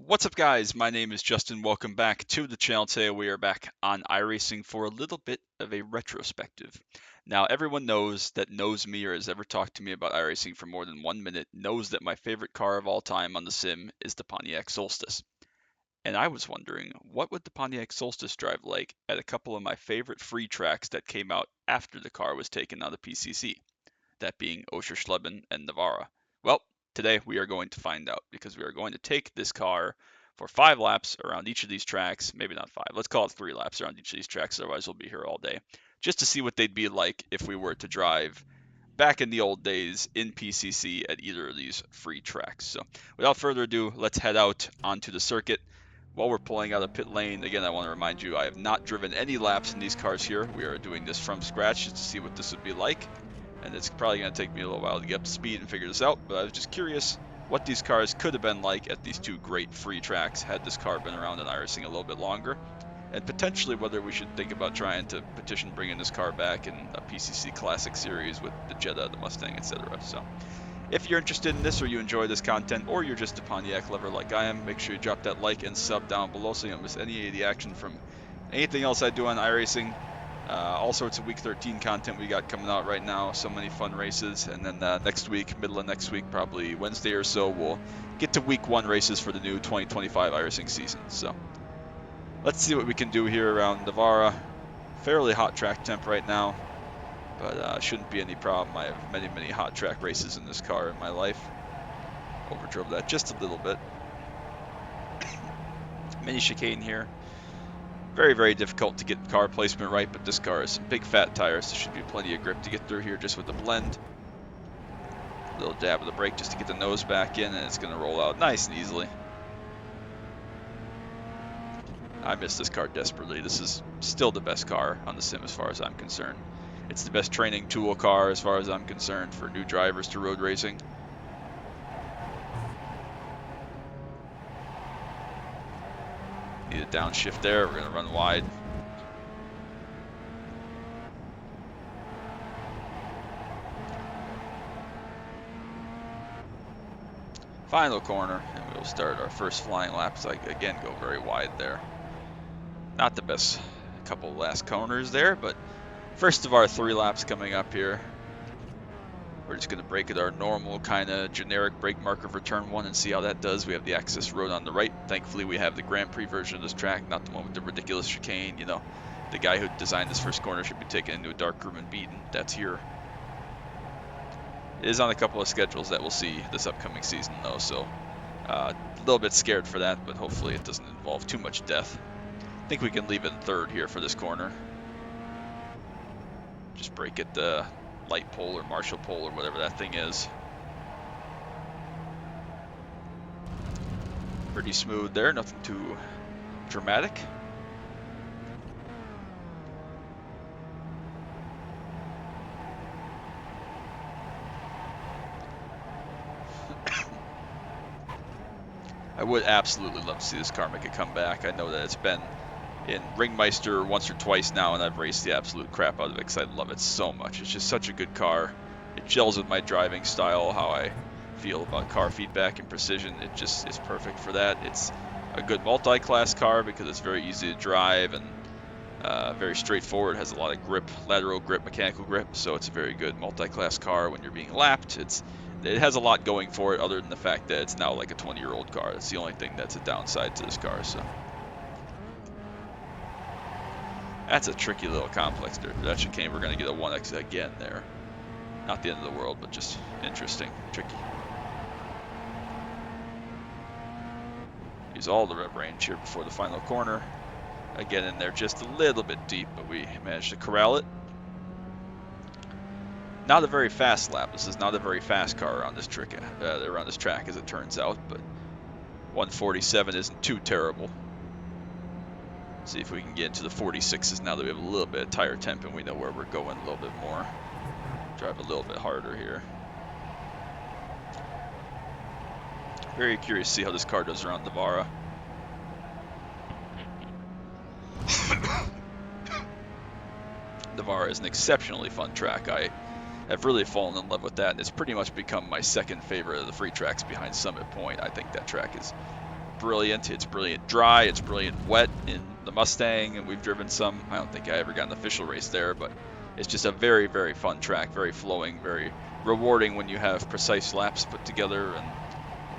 What's up, guys? My name is Justin. Welcome back to the channel. Today we are back on iRacing for a little bit of a retrospective. Now, everyone knows me or has ever talked to me about iRacing for more than 1 minute knows that my favorite car of all time on the sim is the Pontiac Solstice. And I was wondering, what would the Pontiac Solstice drive like at a couple of my favorite free tracks that came out after the car was taken on the PCC? That being Oschersleben and Navarra. Well, today we are going to find out because we are going to take this car for 5 laps around each of these tracks. Maybe not 5, let's call it 3 laps around each of these tracks, otherwise we'll be here all day. Just to see what they'd be like if we were to drive back in the old days in PCC at either of these free tracks. So without further ado, let's head out onto the circuit. While we're pulling out of pit lane, again, I want to remind you I have not driven any laps in these cars here. We are doing this from scratch just to see what this would be like. And it's probably going to take me a little while to get up to speed and figure this out, but I was just curious what these cars could have been like at these two great free tracks had this car been around in iRacing a little bit longer, and potentially whether we should think about trying to petition bringing this car back in a PCC Classic Series with the Jetta, the Mustang, etc. So if you're interested in this or you enjoy this content or you're just a Pontiac lover like I am, make sure you drop that like and sub down below so you don't miss any of the action from anything else I do on iRacing. All sorts of week 13 content we got coming out right now. So many fun races. And then next week, middle of next week, probably Wednesday or so, we'll get to week 1 races for the new 2025 iRacing season. So let's see what we can do here around Navarra. Fairly hot track temp right now, but shouldn't be any problem. I have many hot track races in this car in my life. Overdrove that just a little bit. Mini chicane here. Very difficult to get car placement right, but this car has some big fat tires, so there should be plenty of grip to get through here just with the blend. A little dab of the brake just to get the nose back in, and it's going to roll out nice and easily. I miss this car desperately. This is still the best car on the sim as far as I'm concerned. It's the best training tool car as far as I'm concerned for new drivers to road racing. Need a downshift there. We're going to run wide. Final corner, and we'll start our first flying laps. I again go very wide there. Not the best couple last corners there, but first of our 3 laps coming up here. We're just going to brake at our normal kind of generic brake marker for turn 1 and see how that does. We have the access road on the right. Thankfully, we have the Grand Prix version of this track, not the one with the ridiculous chicane. You know, the guy who designed this first corner should be taken into a dark room and beaten. That's here. It is on a couple of schedules that we'll see this upcoming season, though, so a little bit scared for that, but hopefully it doesn't involve too much death. I think we can leave it in 3rd here for this corner. Just brake at the light pole or Marshall pole or whatever that thing is. Pretty smooth there, nothing too dramatic. I would absolutely love to see this car make a comeback. I know that it's been in Ringmeister once or twice now, and I've raced the absolute crap out of it because I love it so much. It's just such a good car. It gels with my driving style, how I feel about car feedback and precision. It just is perfect for that. It's a good multi-class car because it's very easy to drive and very straightforward. It has a lot of grip, lateral grip, mechanical grip, so it's a very good multi-class car when you're being lapped. It has a lot going for it other than the fact that it's now like a 20-year-old car. That's the only thing that's a downside to this car. So that's a tricky little complex there. That chicane, we're going to get a 1X again there. Not the end of the world, but just interesting, tricky. Use all the rev range here before the final corner. Again in there just a little bit deep, but we managed to corral it. Not a very fast lap. This is not a very fast car around this track, as it turns out, but 147 isn't too terrible. See if we can get into the 46s now that we have a little bit of tire temp and we know where we're going a little bit more. Drive a little bit harder here. Very curious to see how this car does around Navarra. Navarra is an exceptionally fun track. I have really fallen in love with that, and it's pretty much become my second favorite of the free tracks behind Summit Point. I think that track is brilliant. It's brilliant dry. It's brilliant wet in the Mustang, and we've driven some. I don't think I ever got an official race there, but it's just a very, very fun track, very flowing, very rewarding when you have precise laps put together. And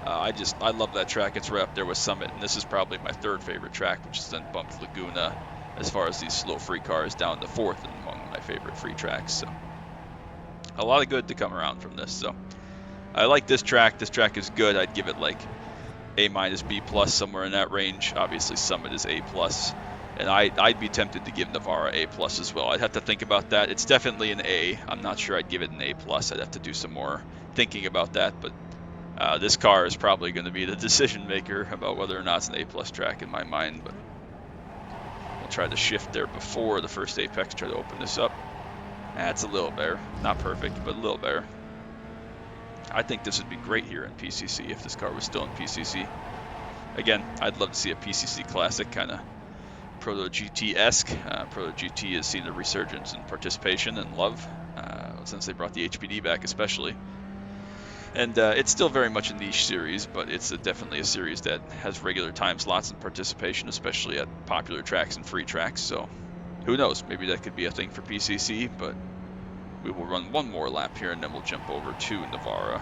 I love that track. It's right up there with Summit, and this is probably my third favorite track, which is then bumped Laguna as far as these slow free cars, down to fourth among my favorite free tracks. So a lot of good to come around from this. So I like this track. This track is good. I'd give it like A minus, B plus, somewhere in that range. Obviously Summit is A plus, and I'd be tempted to give Navara A plus as well. I'd have to think about that. It's definitely an A. I'm not sure I'd give it an A plus. I'd have to do some more thinking about that, but this car is probably going to be the decision maker about whether or not it's an A plus track in my mind. But we'll try to shift there before the first apex, try to open this up. That's a little better. Not perfect, but a little better. I think this would be great here in PCC if this car was still in PCC. Again, I'd love to see a PCC Classic, kind of Proto GT-esque. Proto GT has seen a resurgence in participation and love since they brought the HPD back, especially. And it's still very much a niche series, but it's definitely a series that has regular time slots and participation, especially at popular tracks and free tracks. So who knows? Maybe that could be a thing for PCC, but we will run one more lap here and then we'll jump over to Navara.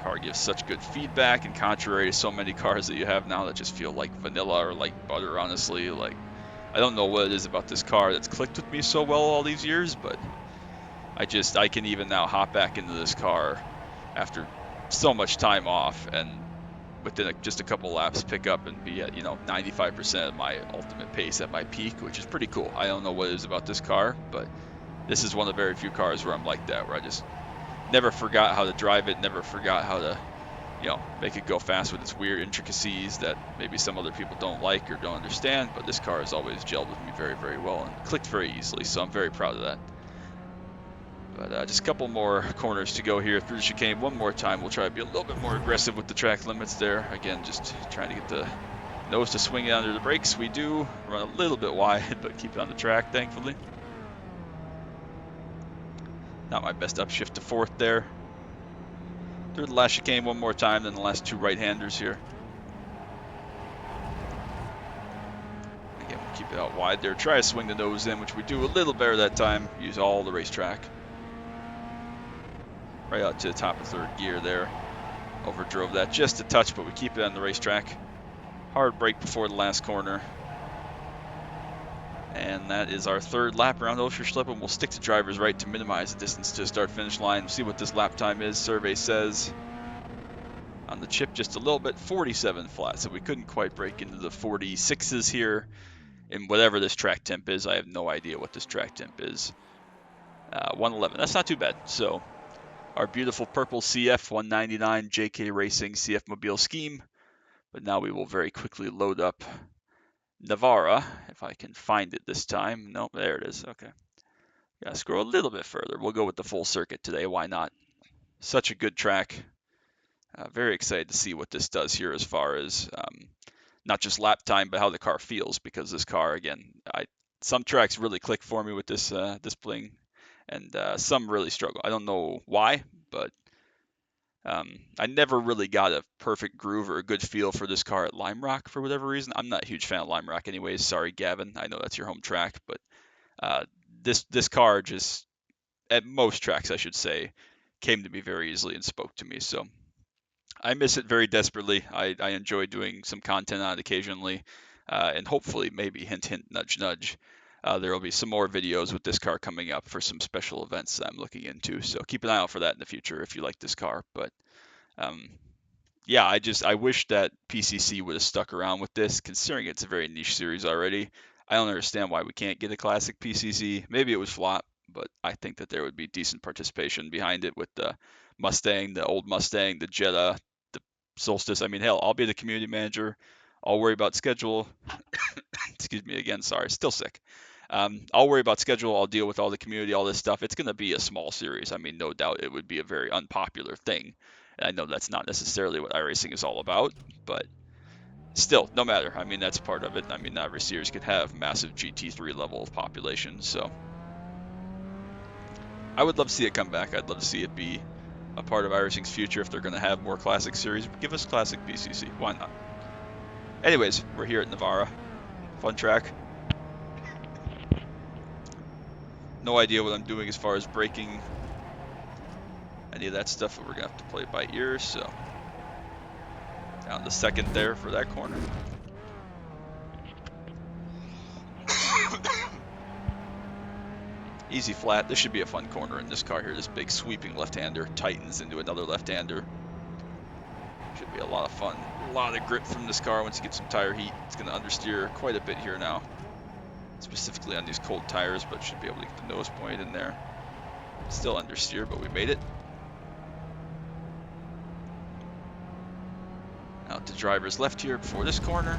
Car gives such good feedback, and contrary to so many cars that you have now that just feel like vanilla or like butter, honestly, like I don't know what it is about this car that's clicked with me so well all these years, but I can even now hop back into this car after so much time off and within just a couple laps pick up and be at 95% of my ultimate pace at my peak, which is pretty cool. I don't know what it is about this car, but this is one of the very few cars where I'm like that, where I just never forgot how to drive it, never forgot how to make it go fast with its weird intricacies that maybe some other people don't like or don't understand, but this car has always gelled with me very, very well and clicked very easily, so I'm very proud of that. But just a couple more corners to go here through the chicane. One more time, we'll try to be a little bit more aggressive with the track limits there. Again, just trying to get the nose to swing it under the brakes. We do run a little bit wide, but keep it on the track, thankfully. Not my best upshift to fourth there. Through the last chicane one more time, then the last two right-handers here. Again, we'll keep it out wide there. Try to swing the nose in, which we do a little better that time. Use all the racetrack. Right out to the top of third gear there. Overdrove that just a touch, but we keep it on the racetrack. Hard brake before the last corner. And that is our third lap around Oscherschleppen. We'll stick to driver's right to minimize the distance to start-finish line. See what this lap time is. Survey says on the chip just a little bit, 47 flat. So we couldn't quite break into the 46s here in whatever this track temp is. I have no idea what this track temp is. 111. That's not too bad. So our beautiful purple CF 199 JK Racing CF Mobile scheme. But now we will very quickly load up Navara, if I can find it this time. Nope, there it is. Okay. Gotta scroll a little bit further. We'll go with the full circuit today. Why not? Such a good track. Very excited to see what this does here as far as not just lap time, but how the car feels, because this car, again, some tracks really click for me with this this bling, and some really struggle. I don't know why, but I never really got a perfect groove or a good feel for this car at Lime Rock for whatever reason. I'm not a huge fan of Lime Rock anyways. Sorry, Gavin. I know that's your home track, but this car just, at most tracks, I should say, came to me very easily and spoke to me. So I miss it very desperately. I enjoy doing some content on it occasionally, and hopefully, maybe hint, hint, nudge, nudge. There will be some more videos with this car coming up for some special events that I'm looking into. So keep an eye out for that in the future if you like this car. But yeah, I wish that PCC would have stuck around with this, considering it's a very niche series already. I don't understand why we can't get a classic PCC. Maybe it was flop, but I think that there would be decent participation behind it with the Mustang, the old Mustang, the Jetta, the Solstice. I mean, hell, I'll be the community manager. I'll worry about schedule. Excuse me again, sorry, still sick. I'll worry about schedule. I'll deal with all the community, all this stuff. It's going to be a small series. I mean, no doubt it would be a very unpopular thing. And I know that's not necessarily what iRacing is all about, but still, no matter. I mean, that's part of it. I mean, not every series could have massive GT3 level of population, so I would love to see it come back. I'd love to see it be a part of iRacing's future if they're going to have more Classic Series. Give us Classic PCC. Why not? Anyways, we're here at Navarra. Fun track. No idea what I'm doing as far as braking, any of that stuff, but we're going to have to play it by ear. So down the second there for that corner. Easy flat. This should be a fun corner in this car here. This big sweeping left-hander tightens into another left-hander. Should be a lot of fun. A lot of grip from this car once you get some tire heat. It's going to understeer quite a bit here now, specifically on these cold tires, but should be able to get the nose point in there. Still understeer, but we made it. Out to driver's left here before this corner.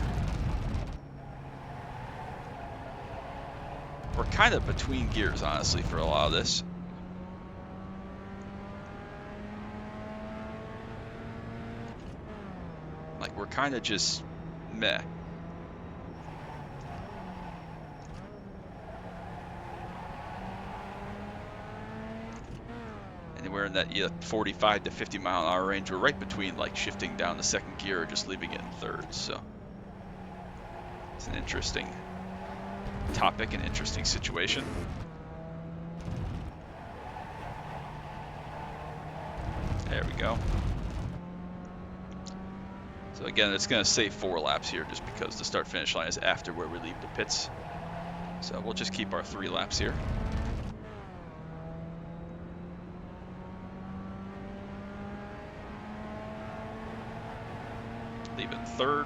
We're kind of between gears, honestly, for a lot of this. Like, we're kind of just meh. Anywhere in that 45 to 50 mile an hour range, we're right between like shifting down the second gear or just leaving it in third. So it's an interesting topic, an interesting situation. There we go. So again, it's going to say 4 laps here just because the start finish line is after where we leave the pits. So we'll just keep our 3 laps here. Leave it in third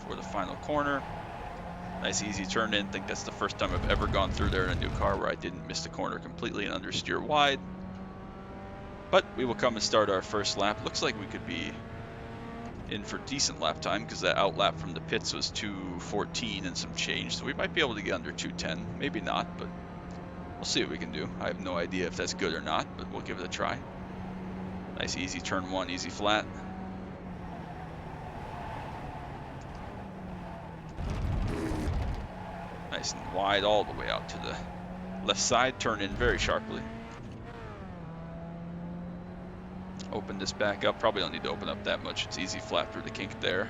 for the final corner. Nice easy turn in. I think that's the first time I've ever gone through there in a new car where I didn't miss the corner completely and understeer wide. But we will come and start our first lap. Looks like we could be in for decent lap time because that out lap from the pits was 2:14 and some change. So we might be able to get under 2:10. Maybe not, but we'll see what we can do. I have no idea if that's good or not, but we'll give it a try. Nice easy turn 1, easy flat. Nice and wide all the way out to the left side. Turn in very sharply. Open this back up. Probably don't need to open up that much. It's easy flat through the kink there.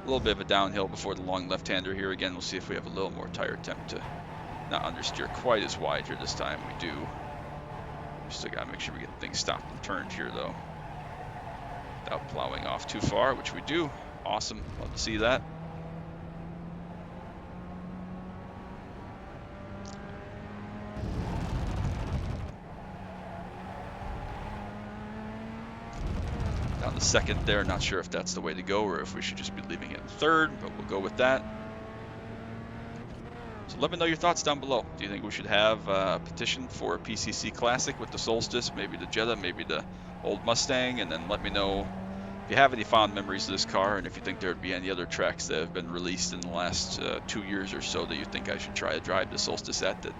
A little bit of a downhill before the long left-hander here. Again, we'll see if we have a little more tire temp to not understeer quite as wide here this time. We do. We still got to make sure we get things stopped and turned here, though, without plowing off too far, which we do. Awesome. Love to see that. Down the second there, not sure if that's the way to go or if we should just be leaving it in third, but we'll go with that. So let me know your thoughts down below. Do you think we should have a petition for a PCC Classic with the Solstice, maybe the Jetta, maybe the old Mustang, and then let me know if you have any fond memories of this car and if you think there would be any other tracks that have been released in the last 2 years or so that you think I should try to drive the Solstice at that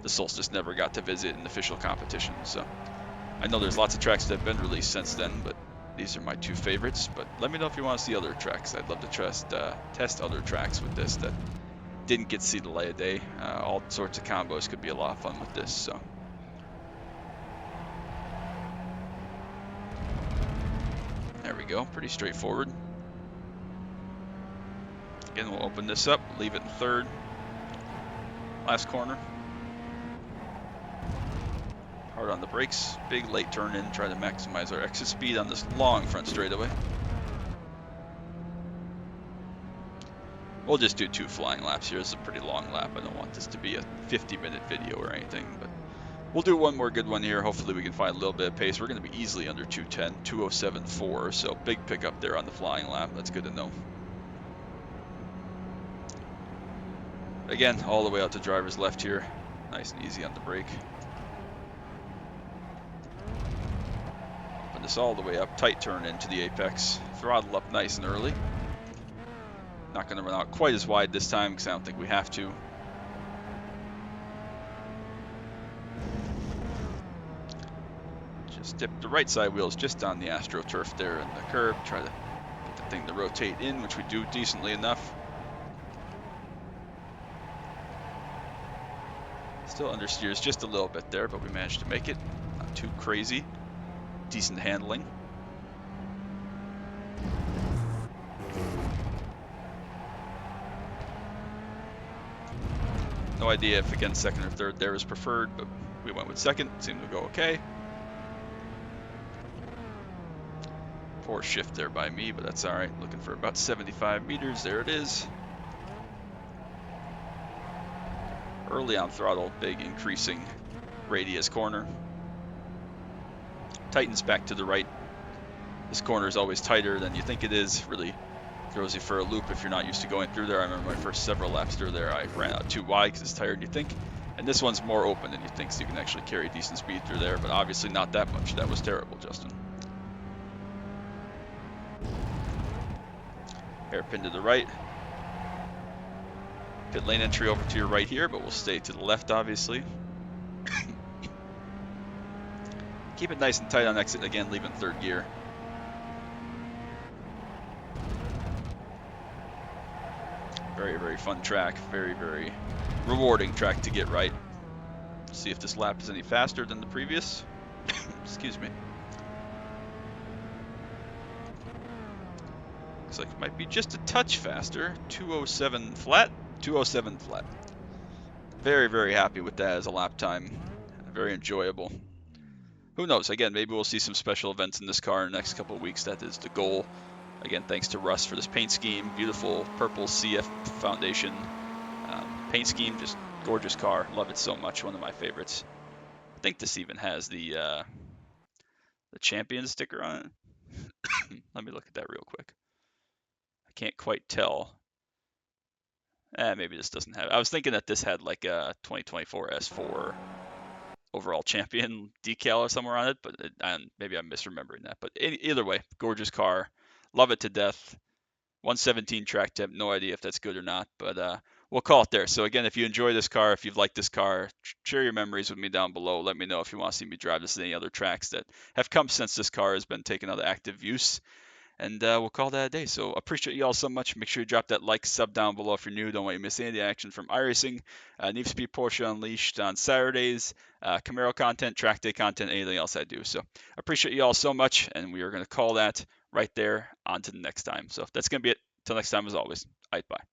the Solstice never got to visit in official competition. So I know there's lots of tracks that have been released since then, but these are my 2 favorites. But let me know if you want to see other tracks. I'd love to test other tracks with this that didn't get to see the light of day. All sorts of combos could be a lot of fun with this. So there we go. Pretty straightforward. Again, we'll open this up, leave it in third. Last corner. Hard on the brakes, big late turn in, try to maximize our exit speed on this long front straightaway. We'll just do 2 flying laps here. This is a pretty long lap. I don't want this to be a 50-minute video or anything, but we'll do one more good one here. Hopefully we can find a little bit of pace. We're going to be easily under 2:10, 2:07.4, so big pickup there on the flying lap. That's good to know. Again, all the way out to driver's left here. Nice and easy on the brake. Open this all the way up, tight turn into the apex. Throttle up nice and early. Not going to run out quite as wide this time because I don't think we have to. Just dip the right side wheels just on the AstroTurf there in the curb. Try to get the thing to rotate in, which we do decently enough. Still understeers just a little bit there, but we managed to make it. Not too crazy. Decent handling. No idea if, again, second or third there was preferred, but we went with second. Seemed to go okay. Poor shift there by me, but that's all right. Looking for about 75 meters. There it is. Early on throttle, big increasing radius corner. Tightens back to the right. This corner is always tighter than you think it is. Really throws you for a loop if you're not used to going through there. I remember my first several laps through there, I ran out too wide because it's tighter than you think. And this one's more open than you think, so you can actually carry decent speed through there, but obviously not that much. That was terrible, Justin. Hairpin to the right. Pit lane entry over to your right here, but we'll stay to the left, obviously. Keep it nice and tight on exit, again, leaving third gear. Very, very fun track. Very, very rewarding track to get right. See if this lap is any faster than the previous. Excuse me. Looks like it might be just a touch faster. 207 flat. 207 flat. Very, very happy with that as a lap time. Very enjoyable. Who knows? Again, maybe we'll see some special events in this car in the next couple of weeks. That is the goal. Again, thanks to Russ for this paint scheme. Beautiful purple CF foundation paint scheme. Just gorgeous car. Love it so much. One of my favorites. I think this even has the champion sticker on it. Let me look at that real quick. I can't quite tell. Maybe this doesn't have. I was thinking that this had like a 2024 S4 overall champion decal or somewhere on it, but maybe I'm misremembering that. But either way, gorgeous car. Love it to death. 117 track temp. No idea if that's good or not, but we'll call it there. So again, if you enjoy this car, if you've liked this car, share your memories with me down below. Let me know if you want to see me drive this at any other tracks that have come since this car has been taken out of active use. And we'll call that a day. So appreciate you all so much. Make sure you drop that like, sub down below if you're new. Don't want you to miss any of the action from iRacing. Need for Speed Porsche Unleashed on Saturdays. Camaro content, track day content, anything else I do. So appreciate you all so much. And we are going to call that right there on to the next time. So that's going to be it. Till next time, as always. All right, bye.